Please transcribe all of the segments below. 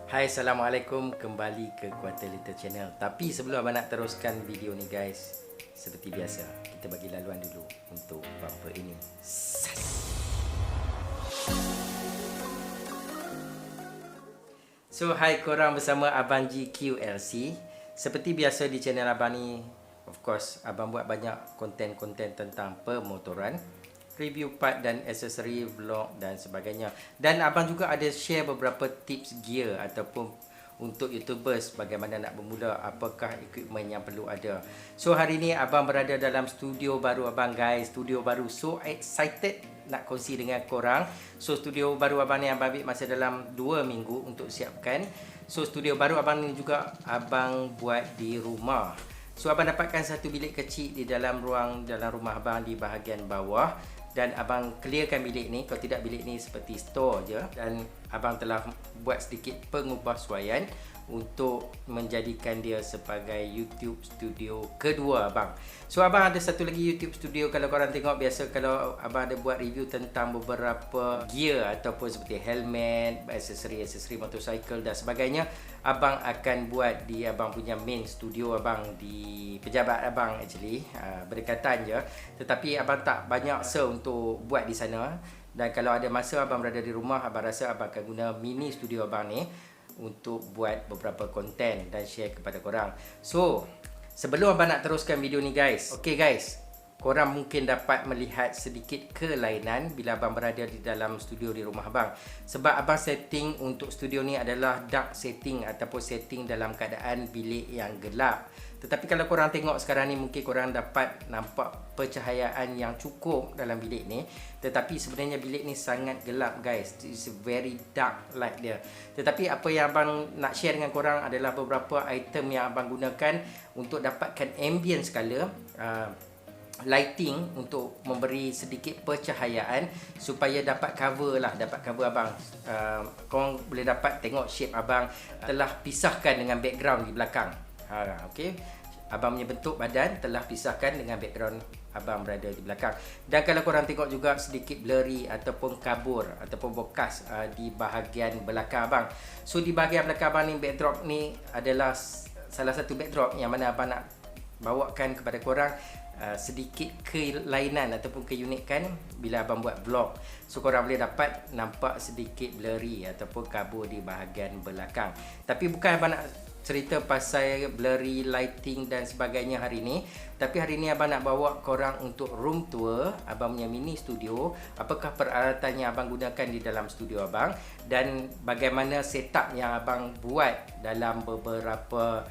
Hai, Assalamualaikum. Kembali ke Quarter Little Channel. Tapi sebelum abang nak teruskan video ni guys, seperti biasa, kita bagi laluan dulu untuk bumper ini. Sas. So, hai korang, bersama Abang GQLC. Seperti biasa di channel abang ni, of course, abang buat banyak konten-konten tentang pemotoran, review part dan aksesori, vlog dan sebagainya. Dan abang juga ada share beberapa tips gear ataupun untuk YouTubers bagaimana nak bermula, apakah equipment yang perlu ada. So hari ni abang berada dalam studio baru abang guys, studio baru. So excited nak kongsi dengan korang. So studio baru abang ni abang ambil masa dalam 2 minggu untuk siapkan. So studio baru abang ni juga abang buat di rumah. So abang dapatkan satu bilik kecil di dalam rumah abang di bahagian bawah. Dan abang clearkan bilik ni. Kalau tidak, bilik ni seperti store je. Dan abang telah buat sedikit pengubahsuaian untuk menjadikan dia sebagai YouTube studio kedua abang. So abang ada satu lagi YouTube studio. Kalau korang tengok, biasa kalau abang ada buat review tentang beberapa gear ataupun seperti helmet, aksesori motorcycle dan sebagainya, abang akan buat di abang punya main studio abang di pejabat abang actually, berdekatan je. Tetapi abang tak banyak masa untuk buat di sana. Dan kalau ada masa abang berada di rumah, abang rasa abang akan guna mini studio abang ni untuk buat beberapa konten dan share kepada korang. So, sebelum abang nak teruskan video ni guys, okay guys, korang mungkin dapat melihat sedikit kelainan bila abang berada di dalam studio di rumah abang. Sebab abang setting untuk studio ni adalah dark setting ataupun setting dalam keadaan bilik yang gelap. Tetapi kalau korang tengok sekarang ni, mungkin korang dapat nampak pencahayaan yang cukup dalam bilik ni. Tetapi sebenarnya bilik ni sangat gelap guys. It's a very dark light dia. Tetapi apa yang abang nak share dengan korang adalah beberapa item yang abang gunakan untuk dapatkan ambience color, lighting untuk memberi sedikit pencahayaan supaya dapat cover abang. Korang boleh dapat tengok shape abang telah pisahkan dengan background di belakang. Okey, abang punya bentuk badan telah pisahkan dengan background abang berada di belakang. Dan kalau korang tengok juga sedikit blurry ataupun kabur ataupun bokas di bahagian belakang abang. So di bahagian belakang abang ni, backdrop ni adalah salah satu backdrop yang mana abang nak bawakan kepada korang sedikit kelainan ataupun keunikan bila abang buat vlog. So korang boleh dapat nampak sedikit blurry ataupun kabur di bahagian belakang. Tapi bukan abang nak cerita pasal blurry lighting dan sebagainya hari ni. Tapi hari ni abang nak bawa korang untuk room tour abang punya mini studio. Apakah peralatan yang abang gunakan di dalam studio abang, dan bagaimana setup yang abang buat dalam beberapa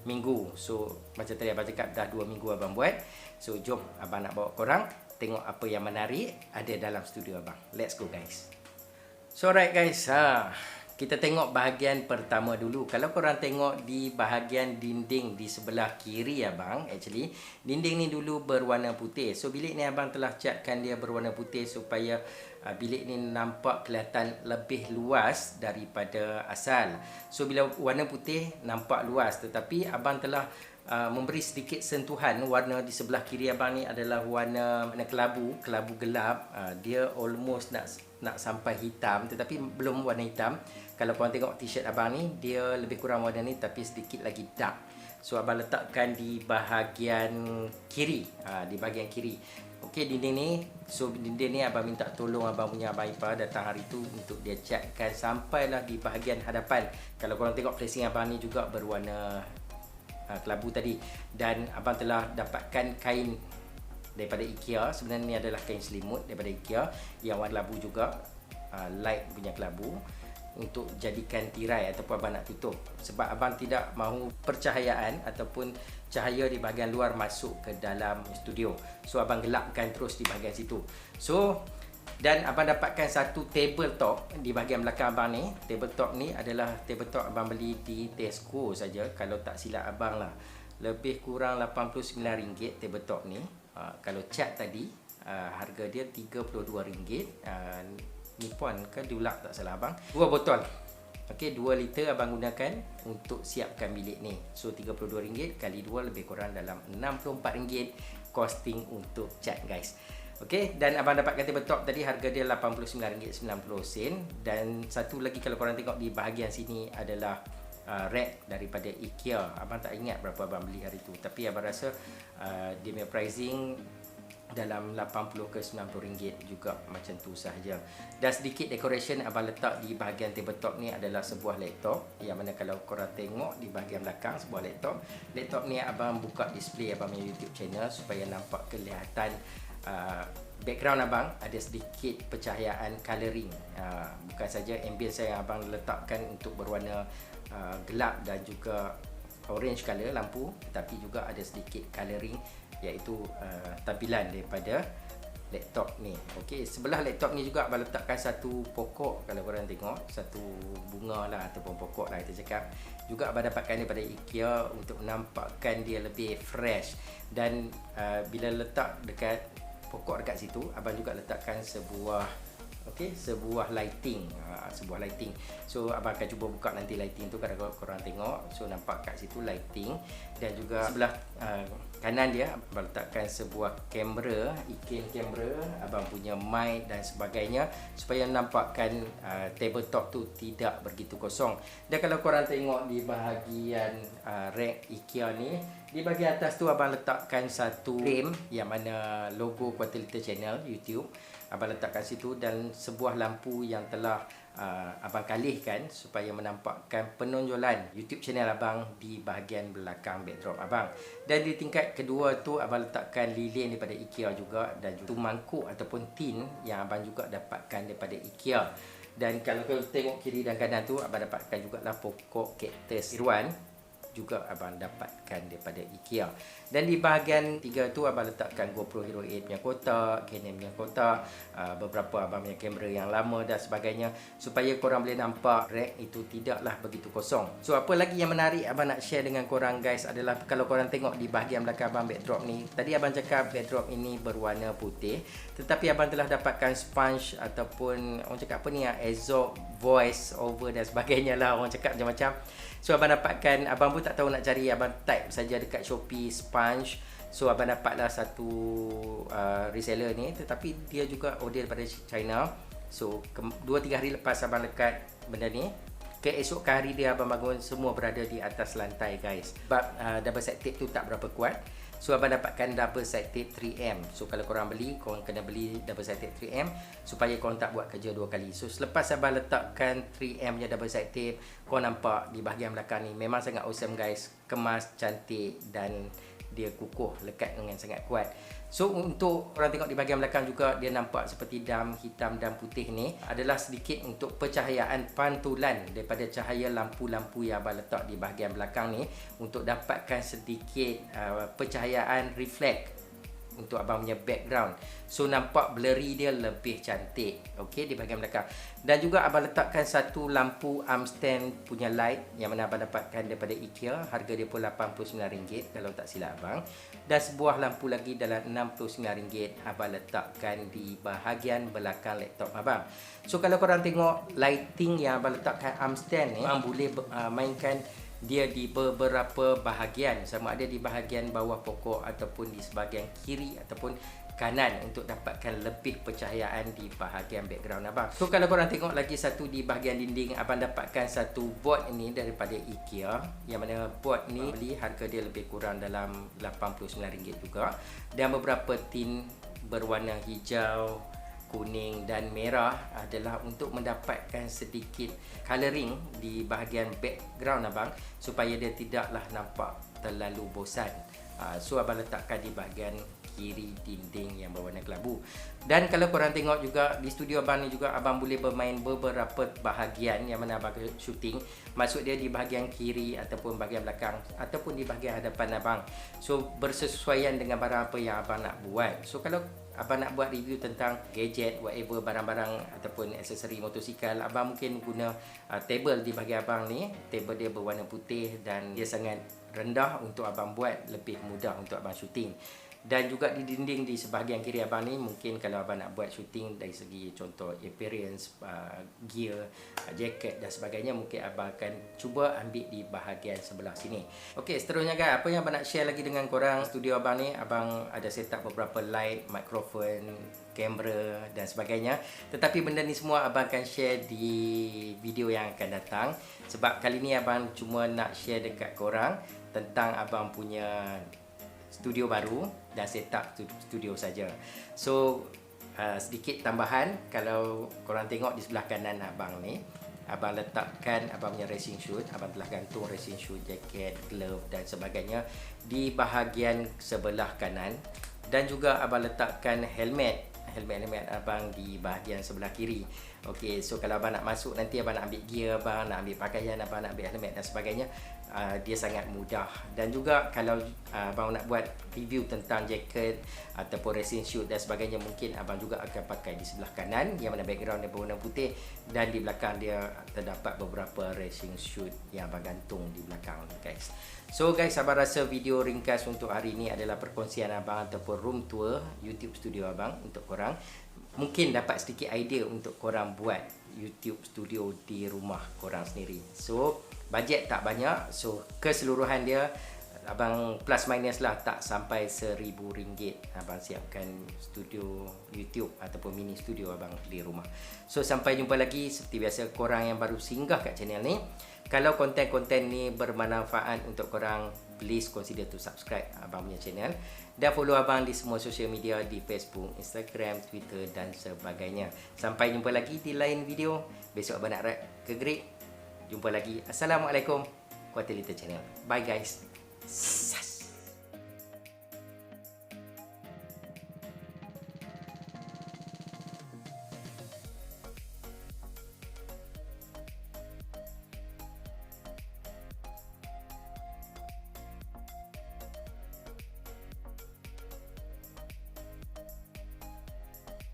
minggu. So macam tadi abang cakap, dah 2 minggu abang buat. So jom abang nak bawa korang tengok apa yang menarik ada dalam studio abang. Let's go guys. So alright guys, kita tengok bahagian pertama dulu. Kalau korang tengok di bahagian dinding di sebelah kiri abang, actually dinding ni dulu berwarna putih. So bilik ni abang telah catkan dia berwarna putih supaya bilik ni nampak kelihatan lebih luas daripada asal. So bila warna putih nampak luas, tetapi abang telah memberi sedikit sentuhan. Warna di sebelah kiri abang ni adalah warna kelabu gelap. Dia almost nak sampai hitam, tetapi belum warna hitam. Kalau korang tengok t-shirt abang ni, dia lebih kurang warna ni tapi sedikit lagi dark. So abang letakkan di bahagian kiri, di bahagian kiri. Okey, dinding ni, so dinding ni abang minta tolong abang punya abang ipar datang hari tu untuk dia catkan sampailah di bahagian hadapan. Kalau korang tengok flashing abang ni juga berwarna kelabu tadi. Dan abang telah dapatkan kain daripada IKEA. Sebenarnya ni adalah kain selimut daripada IKEA yang warna labu juga, light punya kelabu, untuk jadikan tirai ataupun abang nak tutup. Sebab abang tidak mahu percahayaan ataupun cahaya di bahagian luar masuk ke dalam studio. So abang gelapkan terus di bahagian situ. So, dan abang dapatkan satu tabletop di bahagian belakang abang ni. Tabletop ni adalah tabletop abang beli di Tesco saja, kalau tak silap abang lah. Lebih kurang RM89 tabletop ni. Kalau cat tadi, harga dia RM32. Nippon ke Dulux tak salah abang. 2 botol. Okey, 2 liter abang gunakan untuk siapkan bilik ni. So RM32 kali 2 lebih kurang dalam RM64 costing untuk cat guys. Okey, dan abang dapatkan tabletop tadi harga dia RM89.90. Dan satu lagi kalau korang tengok di bahagian sini adalah rack daripada IKEA. Abang tak ingat berapa abang beli hari tu, tapi abang rasa dia punya pricing dalam 80 ke 90 ringgit juga, macam tu sahaja. Dan sedikit decoration abang letak di bahagian tabletop ni adalah sebuah laptop, yang mana kalau korang tengok di bahagian belakang sebuah laptop ni abang buka display abang punya YouTube channel supaya nampak kelihatan background abang ada sedikit pencahayaan colouring. Bukan saja ambience yang abang letakkan untuk berwarna gelap dan juga orange colour lampu, tapi juga ada sedikit colouring, iaitu tampilan daripada laptop ni. Okey, sebelah laptop ni juga abang letakkan satu pokok. Kalau korang tengok, satu bunga lah ataupun pokok lah kita cakap, juga abang dapatkan daripada IKEA untuk menampakkan dia lebih fresh. Dan bila letak dekat pokok dekat situ, abang juga letakkan sebuah sebuah lighting. So abang akan cuba buka nanti lighting tu kalau korang tengok. So nampak kat situ lighting, dan juga sebelah kanan dia abang letakkan sebuah kamera, ikin kamera, abang punya mic dan sebagainya, supaya nampakkan tabletop tu tidak begitu kosong. Dan kalau korang tengok di bahagian rack IKEA ni, di bahagian atas tu abang letakkan satu frame yang mana logo Quarter Channel YouTube abang letakkan situ, dan sebuah lampu yang telah abang kalihkan supaya menampakkan penonjolan YouTube channel abang di bahagian belakang backdrop abang. Dan di tingkat kedua tu abang letakkan lilin daripada IKEA juga, dan juga mangkuk ataupun tin yang abang juga dapatkan daripada IKEA. Dan kalau tengok kiri dan kanan tu abang dapatkan jugalah pokok kaktus Irwan, juga abang dapatkan daripada IKEA. Dan di bahagian tiga tu abang letakkan GoPro Hero 8 punya kotak, Canon punya kotak, beberapa abang punya kamera yang lama dan sebagainya, supaya korang boleh nampak rack itu tidaklah begitu kosong. So apa lagi yang menarik abang nak share dengan korang guys adalah kalau korang tengok di bahagian belakang abang backdrop ni, tadi abang cakap backdrop ini berwarna putih, tetapi abang telah dapatkan sponge ataupun orang cakap apa ni, absorb voice over dan sebagainya lah, orang cakap macam-macam. So abang dapatkan, abang pun tak tahu nak cari, abang type saja dekat Shopee sponge. So abang dapatlah satu reseller ni, tetapi dia juga order daripada China. So 2-3 hari lepas abang lekat benda ni, keesokan hari dia abang bangun semua berada di atas lantai guys. Sebab double side tape tu tak berapa kuat. So abang dapatkan double side tape 3M. So kalau korang beli, korang kena beli double side tape 3M supaya korang tak buat kerja dua kali. So selepas abang letakkan 3M punya double side tape, korang nampak di bahagian belakang ni memang sangat awesome guys. Kemas, cantik, dan dia kukuh, lekat dengan sangat kuat. So untuk orang tengok di bahagian belakang juga, dia nampak seperti dam hitam dan putih ni adalah sedikit untuk pencahayaan pantulan daripada cahaya lampu-lampu yang abang letak di bahagian belakang ni, untuk dapatkan sedikit pencahayaan reflect untuk abang punya background. So nampak blurry dia lebih cantik, okey, di bahagian belakang. Dan juga abang letakkan satu lampu arm stand punya light yang mana abang dapatkan daripada IKEA, harga dia pun RM89 kalau tak silap abang. Dan sebuah lampu lagi dalam RM69 abang letakkan di bahagian belakang laptop abang. So kalau korang tengok lighting yang abang letakkan arm stand ni, abang boleh mainkan dia di beberapa bahagian, sama ada di bahagian bawah pokok ataupun di sebahagian kiri ataupun kanan, untuk dapatkan lebih pencahayaan di bahagian background abang. So kalau korang tengok lagi satu di bahagian dinding, abang dapatkan satu board ini daripada IKEA, yang mana board ni beli harga dia lebih kurang dalam RM89 juga, dan beberapa tin berwarna hijau, kuning dan merah adalah untuk mendapatkan sedikit colouring di bahagian background abang, supaya dia tidaklah nampak terlalu bosan. So abang letakkan di bahagian kiri dinding yang berwarna kelabu. Dan kalau korang tengok juga di studio abang ni juga, abang boleh bermain beberapa bahagian yang mana abang shooting. Maksud dia di bahagian kiri ataupun bahagian belakang ataupun di bahagian hadapan abang. So bersesuaian dengan barang apa yang abang nak buat. So kalau abang nak buat review tentang gadget, whatever, barang-barang ataupun aksesori motosikal, abang mungkin guna table di bahagian abang ni. Table dia berwarna putih dan dia sangat rendah untuk abang buat, lebih mudah untuk abang shooting. Dan juga di dinding di sebahagian kiri abang ni, mungkin kalau abang nak buat shooting dari segi contoh appearance, gear, jacket dan sebagainya, mungkin abang akan cuba ambil di bahagian sebelah sini. Okey, seterusnya guys, apa yang abang nak share lagi dengan korang studio abang ni, abang ada set up beberapa light, mikrofon, kamera dan sebagainya. Tetapi benda ni semua abang akan share di video yang akan datang. Sebab kali ni abang cuma nak share dekat korang tentang abang punya studio baru dan setup studio saja. So sedikit tambahan, kalau korang tengok di sebelah kanan abang ni, abang letakkan abang punya racing shoot, abang telah gantung racing shoot, jaket, glove dan sebagainya di bahagian sebelah kanan, dan juga abang letakkan helmet abang di bahagian sebelah kiri. Okey, so kalau abang nak masuk nanti, abang nak ambil gear abang, nak ambil pakaian abang, nak ambil helmet dan sebagainya, dia sangat mudah. Dan juga kalau abang nak buat review tentang jaket ataupun racing shoot dan sebagainya, mungkin abang juga akan pakai di sebelah kanan yang mana background dia berwarna putih, dan di belakang dia terdapat beberapa racing shoot yang abang gantung di belakang guys. So guys, abang rasa video ringkas untuk hari ini adalah perkongsian abang ataupun room tour YouTube studio abang untuk korang. Mungkin dapat sedikit idea untuk korang buat YouTube studio di rumah korang sendiri. So bajet tak banyak, so keseluruhan dia abang plus minus lah, tak sampai RM1,000 abang siapkan studio YouTube ataupun mini studio abang di rumah. So sampai jumpa lagi. Seperti biasa, korang yang baru singgah kat channel ni, kalau konten-konten ni bermanfaat untuk korang, please consider to subscribe abang punya channel dan follow abang di semua social media, di Facebook, Instagram, Twitter dan sebagainya. Sampai jumpa lagi di lain video. Besok abang nak rap ke Great. Jumpa lagi. Assalamualaikum. Kuatir Little Channel. Bye guys.